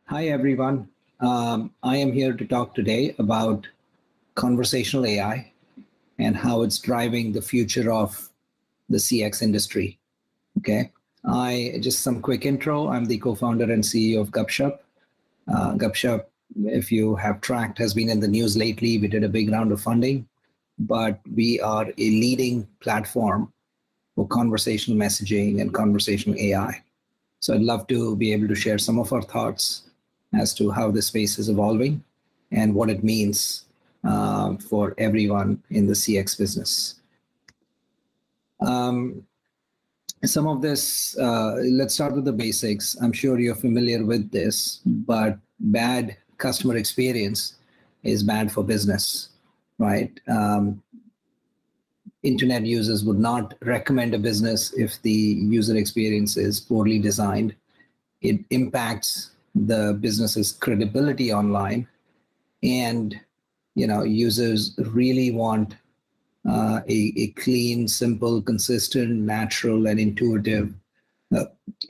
Hi, everyone. I am here to talk today about conversational AI and how it's driving the future of the CX industry. Okay. Just some quick intro. I'm the co-founder and CEO of Gupshup. Gupshup, if you have tracked, has been in the news lately. We did a big round of funding, but we are a leading platform for conversational messaging and conversational AI. So I'd love to be able to share some of our thoughts as to how the space is evolving and what it means for everyone in the CX business. Some of this, let's start with the basics. I'm sure you're familiar with this, but bad customer experience is bad for business, right? Internet users would not recommend a business if the user experience is poorly designed. It impacts the business's credibility online, and users really want a clean, simple, consistent, natural, and intuitive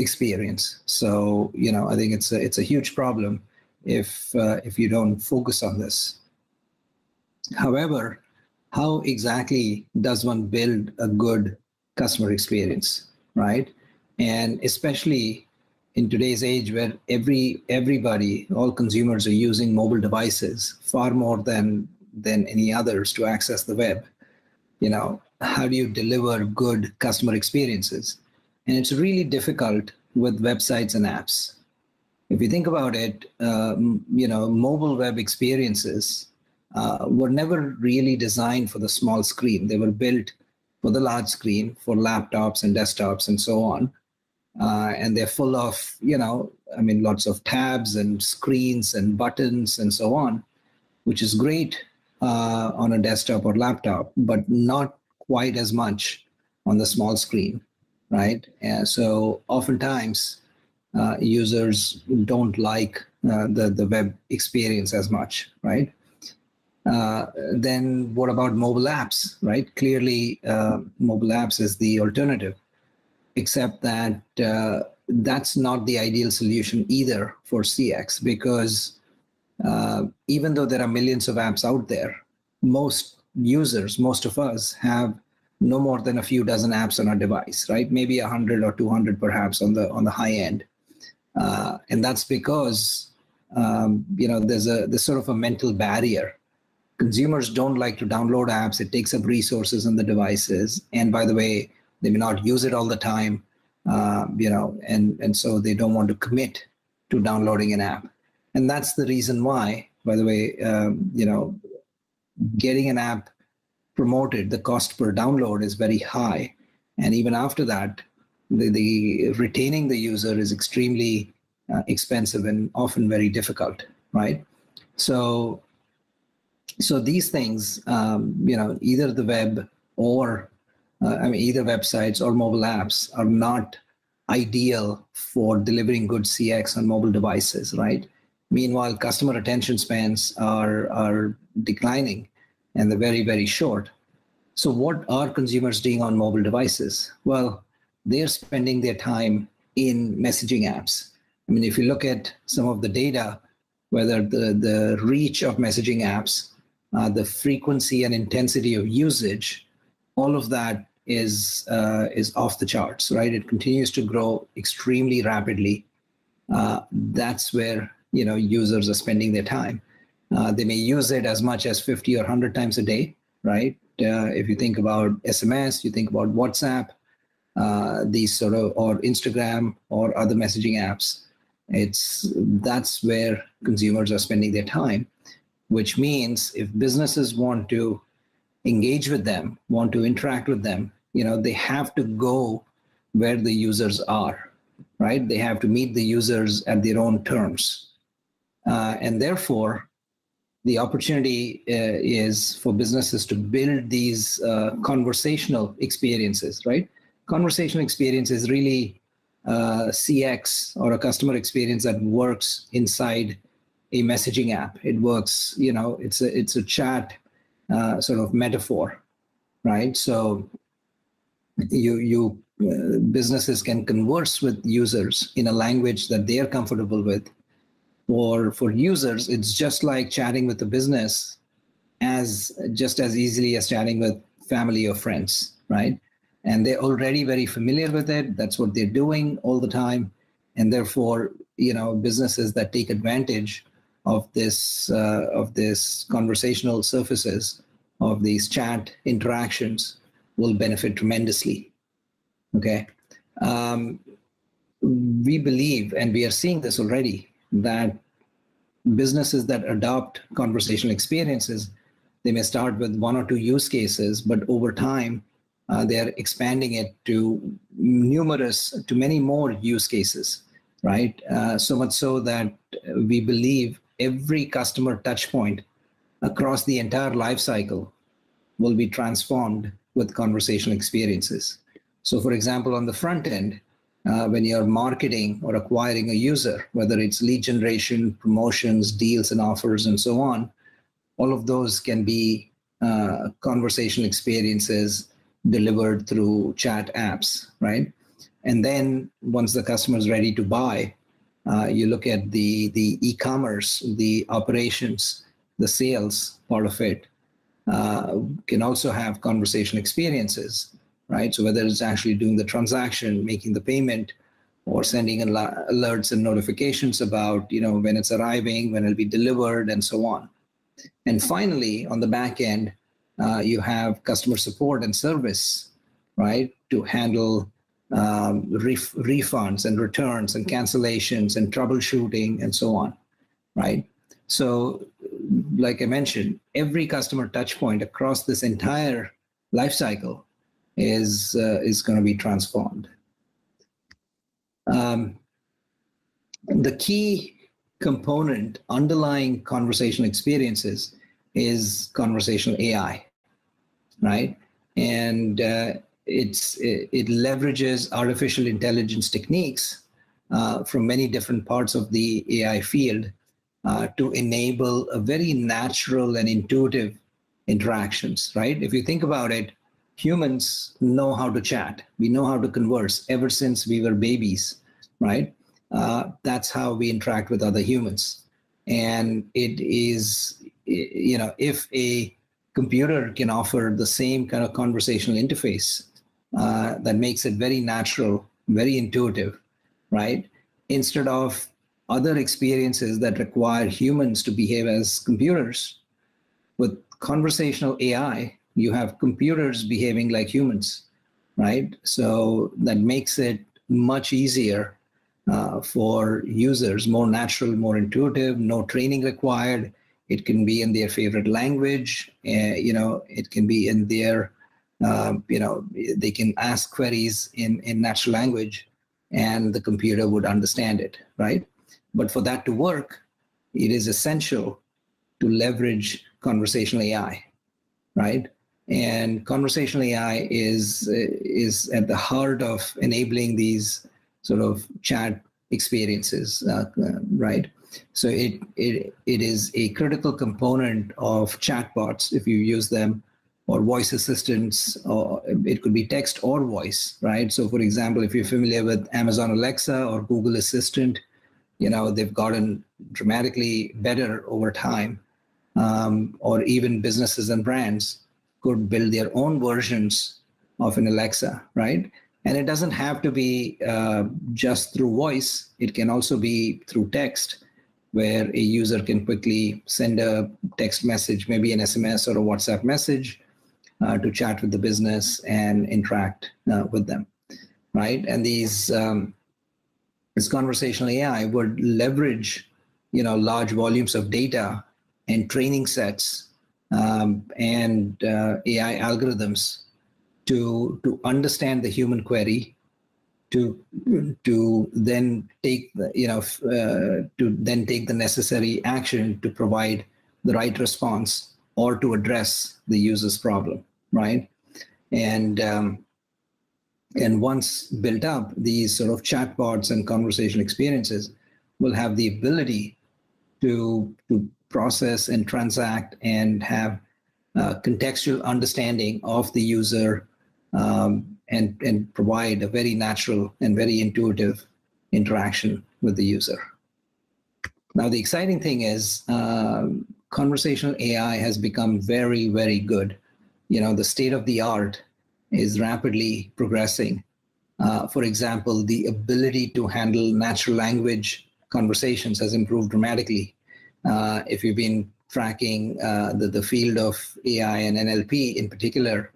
experience. So I think it's a huge problem if you don't focus on this. However, how exactly does one build a good customer experience, right? And especially in today's age where everybody, all consumers are using mobile devices far more than any others to access the web. How do you deliver good customer experiences? And it's really difficult with websites and apps. If you think about it, mobile web experiences were never really designed for the small screen. They were built for the large screen, for laptops and desktops and so on. And they're full of, lots of tabs and screens and buttons and so on, which is great on a desktop or laptop, but not quite as much on the small screen, right? And so oftentimes users don't like the web experience as much, right? Then what about mobile apps, right? Clearly, mobile apps is the alternative, except that that's not the ideal solution either for CX, because even though there are millions of apps out there, most users, most of us have no more than a few dozen apps on our device, right? Maybe 100 or 200 perhaps on the high end. And that's because there's sort of a mental barrier. Consumers don't like to download apps. It takes up resources on the devices. And by the way, they may not use it all the time, and so they don't want to commit to downloading an app. And that's the reason why, by the way, getting an app promoted, the cost per download is very high. And even after that, the retaining the user is extremely expensive and often very difficult, right? So these things, either the web or either websites or mobile apps are not ideal for delivering good CX on mobile devices, right? Meanwhile, customer attention spans are declining and they're very, very short. So what are consumers doing on mobile devices? Well, they're spending their time in messaging apps. I mean, if you look at some of the data, whether the reach of messaging apps, the frequency and intensity of usage, all of that is off the charts, right? It continues to grow extremely rapidly. That's where users are spending their time. They may use it as much as 50 or 100 times a day, right? If you think about SMS, you think about WhatsApp, these sort of, or Instagram or other messaging apps. That's where consumers are spending their time, which means if businesses want to engage with them, want to interact with them, they have to go where the users are, right? They have to meet the users at their own terms. And therefore, the opportunity is for businesses to build these conversational experiences, right? Conversational experience is really CX, or a customer experience that works inside a messaging app. It works, it's a chat sort of metaphor, right? So businesses can converse with users in a language that they are comfortable with, For users, it's just like chatting with the business just as easily as chatting with family or friends, right? And they're already very familiar with it. That's what they're doing all the time. And therefore, businesses that take advantage of this conversational surfaces, of these chat interactions, will benefit tremendously. Okay. We believe, and we are seeing this already, that businesses that adopt conversational experiences, they may start with one or two use cases, but over time, they are expanding it to many more use cases, right? So much so that we believe every customer touch point across the entire life cycle will be transformed with conversational experiences. So for example, on the front end, when you're marketing or acquiring a user, whether it's lead generation, promotions, deals and offers, and so on, all of those can be conversational experiences delivered through chat apps, right? And then once the customer is ready to buy, you look at the e-commerce, the operations, the sales part of it, can also have conversational experiences, right? So whether it's actually doing the transaction, making the payment, or sending alerts and notifications about, when it's arriving, when it'll be delivered, and so on. And finally, on the back end, you have customer support and service, right, to handle refunds and returns and cancellations and troubleshooting and so on, right? So, like I mentioned, every customer touch point across this entire life cycle is going to be transformed. The key component underlying conversational experiences is conversational AI, right? And it leverages artificial intelligence techniques from many different parts of the AI field to enable a very natural and intuitive interactions, right? If you think about it, humans know how to chat. We know how to converse ever since we were babies, right? That's how we interact with other humans. And it is, if a computer can offer the same kind of conversational interface that makes it very natural, very intuitive, right? Instead of other experiences that require humans to behave as computers, with conversational AI, you have computers behaving like humans, right? So that makes it much easier for users, more natural, more intuitive, no training required. It can be in their favorite language. It can be in their, they can ask queries in natural language and the computer would understand it, right? But for that to work, it is essential to leverage conversational AI, right? And conversational AI is at the heart of enabling these sort of chat experiences, right? So it is a critical component of chatbots if you use them, or voice assistants, or it could be text or voice, right? So for example, if you're familiar with Amazon Alexa or Google Assistant, they've gotten dramatically better over time. Or even businesses and brands could build their own versions of an Alexa, right? And it doesn't have to be just through voice. It can also be through text, where a user can quickly send a text message, maybe an SMS or a WhatsApp message, to chat with the business and interact with them, right? And this conversational AI would leverage, large volumes of data and training sets and AI algorithms to understand the human query, to then take the necessary action to provide the right response or to address the user's problem, right? And once built up, these sort of chatbots and conversational experiences will have the ability to process and transact and have contextual understanding of the user, and provide a very natural and very intuitive interaction with the user. Now, the exciting thing is conversational AI has become very, very good. The state of the art is rapidly progressing. For example, the ability to handle natural language conversations has improved dramatically. If you've been tracking the field of AI and NLP in particular,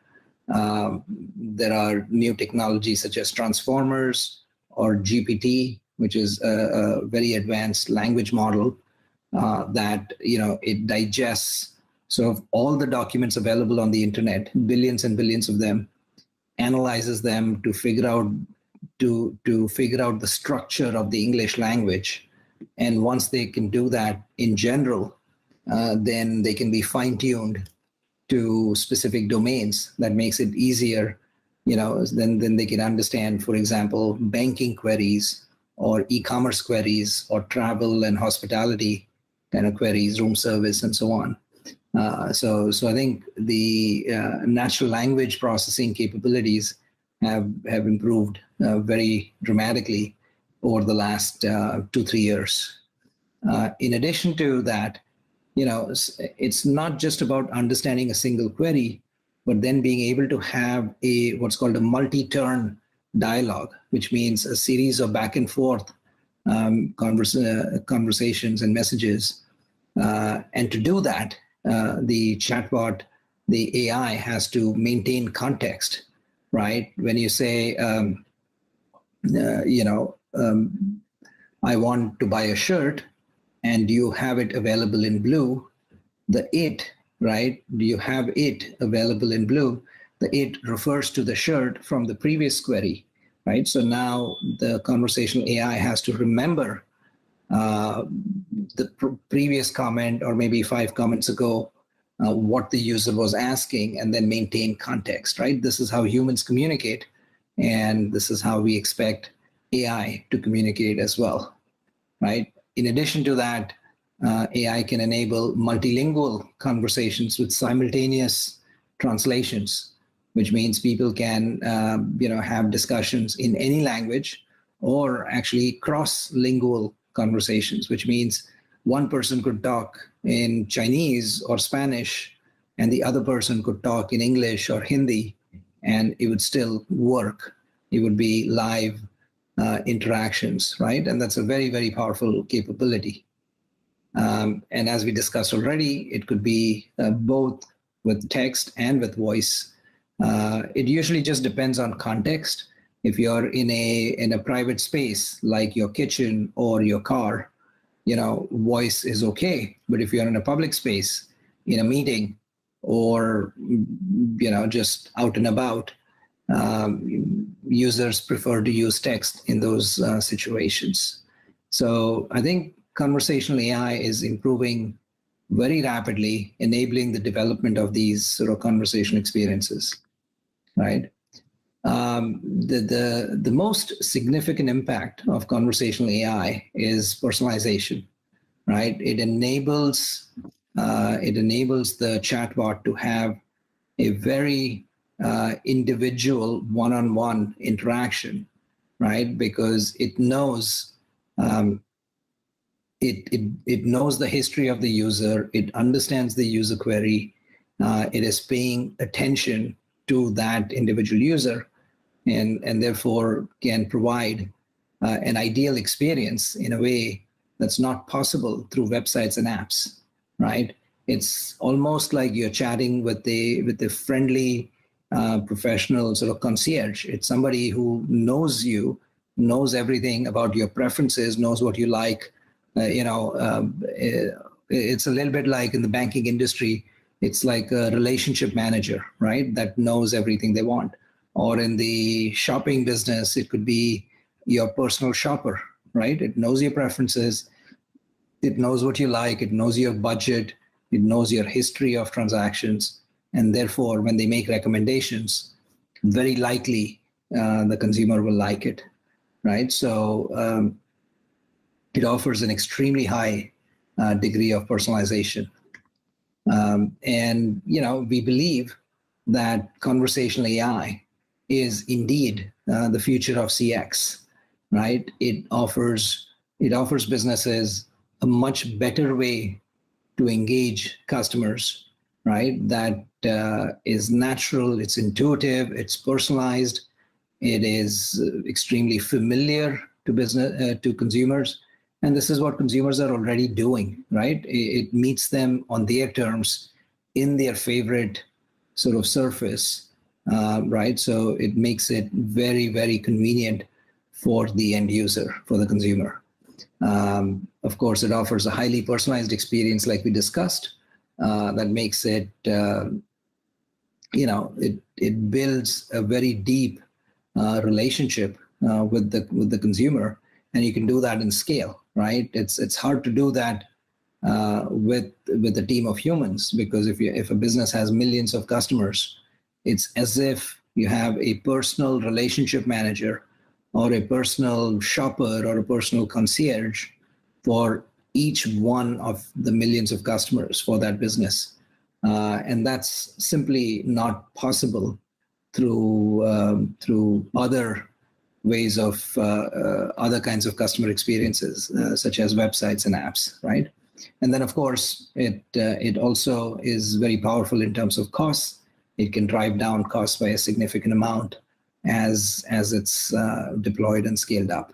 there are new technologies such as transformers or GPT, which is a very advanced language model that it digests sort of all the documents available on the internet, billions and billions of them, analyzes them to figure out the structure of the English language. And once they can do that in general, then they can be fine-tuned to specific domains. That makes it easier, then they can understand, for example, banking queries or e-commerce queries or travel and hospitality kind of queries, room service, and so on. So I think the natural language processing capabilities have improved very dramatically over the last 2-3 years. In addition to that, it's not just about understanding a single query, but then being able to have what's called a multi-turn dialogue, which means a series of back and forth conversations and messages. And to do that, the chatbot, the AI, has to maintain context, right? When you say, I want to buy a shirt, and you have it available in blue, right? Do you have it available in blue? The it refers to the shirt from the previous query, right? So now the conversational AI has to remember the previous comment, or maybe 5 comments ago, what the user was asking, and then maintain context, right? This is how humans communicate, and this is how we expect AI to communicate as well, right? In addition to that, AI can enable multilingual conversations with simultaneous translations, which means people can have discussions in any language, or actually cross-lingual conversations, which means one person could talk in Chinese or Spanish, and the other person could talk in English or Hindi, and it would still work. It would be live interactions, right? And that's a very, very powerful capability. And as we discussed already, it could be both with text and with voice. It usually just depends on context. If you're in a private space like your kitchen or your car, voice is okay. But if you're in a public space, in a meeting, or just out and about, users prefer to use text in those situations. So I think conversational AI is improving very rapidly, enabling the development of these sort of conversation experiences, right? The most significant impact of conversational AI is personalization, right? It enables the chatbot to have a very individual one-on-one interaction, right? Because it knows it knows the history of the user, it understands the user query, it is paying attention to that individual user, and therefore can provide an ideal experience in a way that's not possible through websites and apps, right? It's almost like you're chatting with a friendly professional sort of concierge. It's somebody who knows you, knows everything about your preferences, knows what you like. It's a little bit like in the banking industry, it's like a relationship manager, right? That knows everything they want. Or in the shopping business, it could be your personal shopper, right? It knows your preferences, it knows what you like, it knows your budget, it knows your history of transactions, and therefore, when they make recommendations, very likely the consumer will like it, right? So it offers an extremely high degree of personalization. And we believe that conversational AI is indeed the future of CX, right? It offers businesses a much better way to engage customers, right? That is natural, it's intuitive, it's personalized, it is extremely familiar to consumers, and this is what consumers are already doing, right? It meets them on their terms in their favorite sort of surface, right? So it makes it very, very convenient for the end user, for the consumer. Of course, it offers a highly personalized experience, like we discussed, that makes it, it builds a very deep relationship with the consumer, and you can do that in scale, right? It's hard to do that with a team of humans, because if a business has millions of customers, it's as if you have a personal relationship manager or a personal shopper or a personal concierge for each one of the millions of customers for that business. And that's simply not possible through other ways of other kinds of customer experiences, such as websites and apps, right? And then, of course, it also is very powerful in terms of costs. It can drive down costs by a significant amount as it's deployed and scaled up.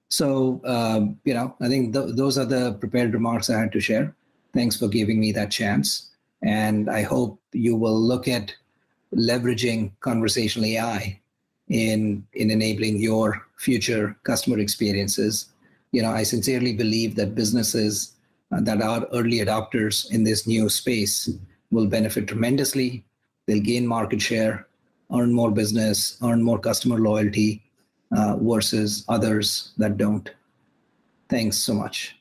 So, I think those are the prepared remarks I had to share. Thanks for giving me that chance. And I hope you will look at leveraging conversational AI in enabling your future customer experiences. I sincerely believe that businesses that are early adopters in this new space will benefit tremendously. They'll gain market share, earn more business, earn more customer loyalty versus others that don't. Thanks so much.